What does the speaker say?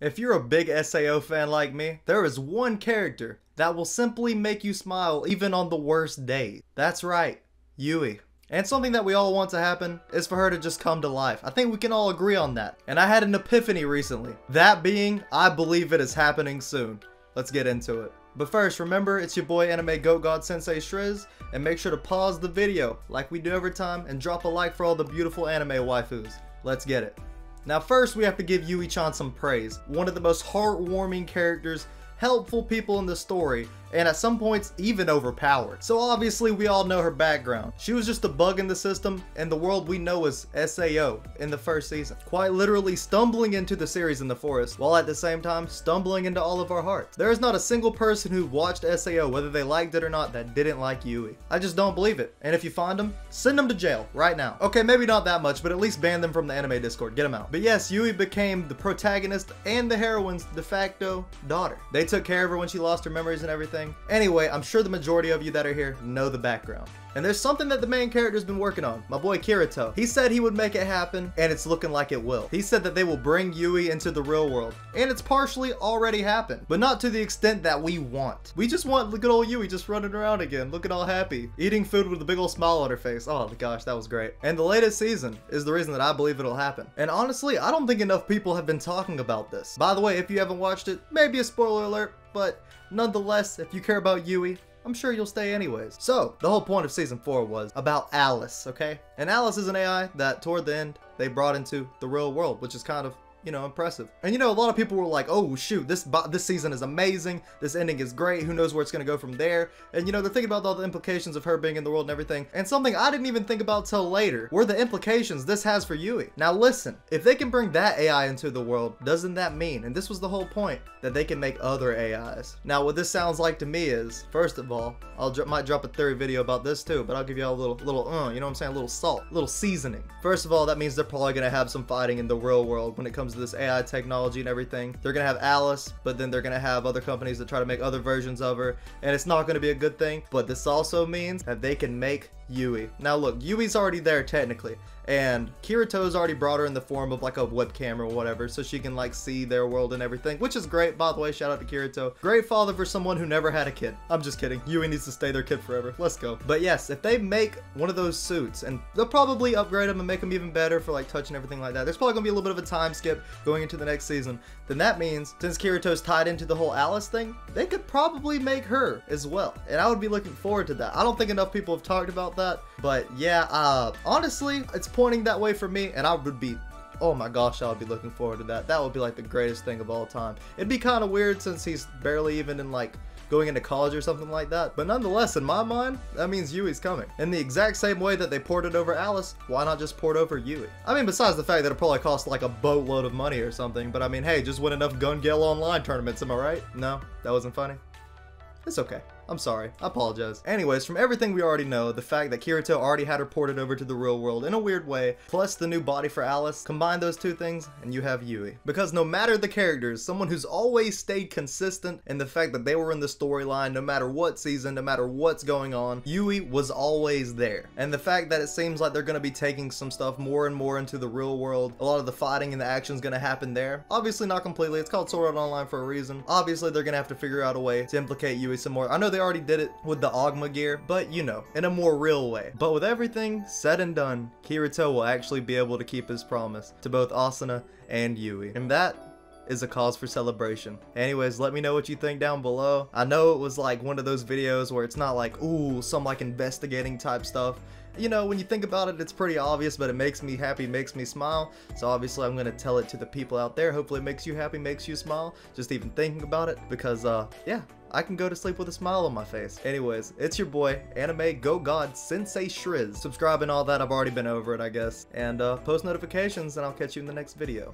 If you're a big SAO fan like me, there is one character that will simply make you smile even on the worst days. That's right, Yui. And something that we all want to happen is for her to just come to life. I think we can all agree on that. And I had an epiphany recently. That being, I believe it is happening soon. Let's get into it. But first, remember, it's your boy Anime Goat God Sensei Shriz, and make sure to pause the video like we do every time and drop a like for all the beautiful anime waifus. Let's get it. Now first, we have to give Yui-chan some praise. One of the most heartwarming characters, helpful people in the story, and at some points even overpowered. So obviously we all know her background. She was just a bug in the system and the world we know as SAO in the first season. Quite literally stumbling into the series in the forest, while at the same time stumbling into all of our hearts. There is not a single person who watched SAO, whether they liked it or not, that didn't like Yui. I just don't believe it. And if you find them, send them to jail right now. Okay, maybe not that much, but at least ban them from the anime Discord. Get them out. But yes, Yui became the protagonist and the heroine's de facto daughter. They took care of her when she lost her memories and everything. Anyway, I'm sure the majority of you that are here know the background. And there's something that the main character's been working on, my boy Kirito. He said he would make it happen, and it's looking like it will. He said that they will bring Yui into the real world, and it's partially already happened, but not to the extent that we want. We just want good old Yui just running around again, looking all happy, eating food with a big old smile on her face. Oh gosh, that was great. And the latest season is the reason that I believe it'll happen. And honestly, I don't think enough people have been talking about this. By the way, if you haven't watched it, maybe a spoiler alert, but nonetheless, if you care about Yui, I'm sure you'll stay anyways. So, the whole point of season 4 was about Alice, okay? And Alice is an AI that toward the end, they brought into the real world, which is kind of, you know, impressive. And you know, a lot of people were like, oh shoot, this season is amazing, this ending is great, who knows where it's gonna go from there. And you know, they're thinking about all the implications of her being in the world and everything. And something I didn't even think about till later were the implications this has for Yui. Now listen, if they can bring that AI into the world, doesn't that mean, and this was the whole point, that they can make other AIs? Now what this sounds like to me is, first of all, might drop a theory video about this too, but I'll give y'all a little, you know what I'm saying, a little salt, a little seasoning. First of all, that means they're probably gonna have some fighting in the real world when it comes to this AI technology and everything. They're gonna have Alice, but then they're gonna have other companies that try to make other versions of her, and it's not gonna be a good thing. But this also means that they can make Yui. Now look, Yui's already there technically, and Kirito's already brought her in the form of like a webcam or whatever, so she can like see their world and everything, which is great, by the way. Shout out to Kirito. Great father for someone who never had a kid. I'm just kidding. Yui needs to stay their kid forever. Let's go. But yes, if they make one of those suits, and they'll probably upgrade them and make them even better for like touch and everything like that. There's probably gonna be a little bit of a time skip going into the next season. Then that means, since Kirito's tied into the whole Alice thing, they could probably make her as well. And I would be looking forward to that. I don't think enough people have talked about that, but yeah, honestly, it's pointing that way for me, and I would be, oh my gosh, I would be looking forward to that. That would be like the greatest thing of all time. It'd be kind of weird since he's barely even in like going into college or something like that, but nonetheless, in my mind, that means Yui's coming. In the exact same way that they ported over Alice, why not just port over Yui? I mean, besides the fact that it probably cost like a boatload of money or something, but I mean, hey, just win enough Gun Gale Online tournaments, am I right? No, that wasn't funny. It's okay. I'm sorry. I apologize. Anyways, from everything we already know, the fact that Kirito already had her ported over to the real world in a weird way, plus the new body for Alice, combine those two things and you have Yui. Because no matter the characters, someone who's always stayed consistent in the fact that they were in the storyline, no matter what season, no matter what's going on, Yui was always there. And the fact that it seems like they're going to be taking some stuff more and more into the real world, a lot of the fighting and the action is going to happen there. Obviously not completely, it's called Sword Art Online for a reason. Obviously they're going to have to figure out a way to implicate Yui some more. I know they already did it with the Ogma gear, but you know, in a more real way. But with everything said and done, Kirito will actually be able to keep his promise to both Asuna and Yui. And that is a cause for celebration. Anyways, let me know what you think down below. I know it was like one of those videos where it's not like, ooh, some like investigating type stuff. You know, when you think about it, it's pretty obvious, but it makes me happy, makes me smile. So obviously I'm gonna tell it to the people out there. Hopefully it makes you happy, makes you smile, just even thinking about it, because yeah, I can go to sleep with a smile on my face. Anyways, it's your boy, Anime Goat God Sensei Shriz. Subscribe and all that, I've already been over it, I guess. And post notifications, and I'll catch you in the next video.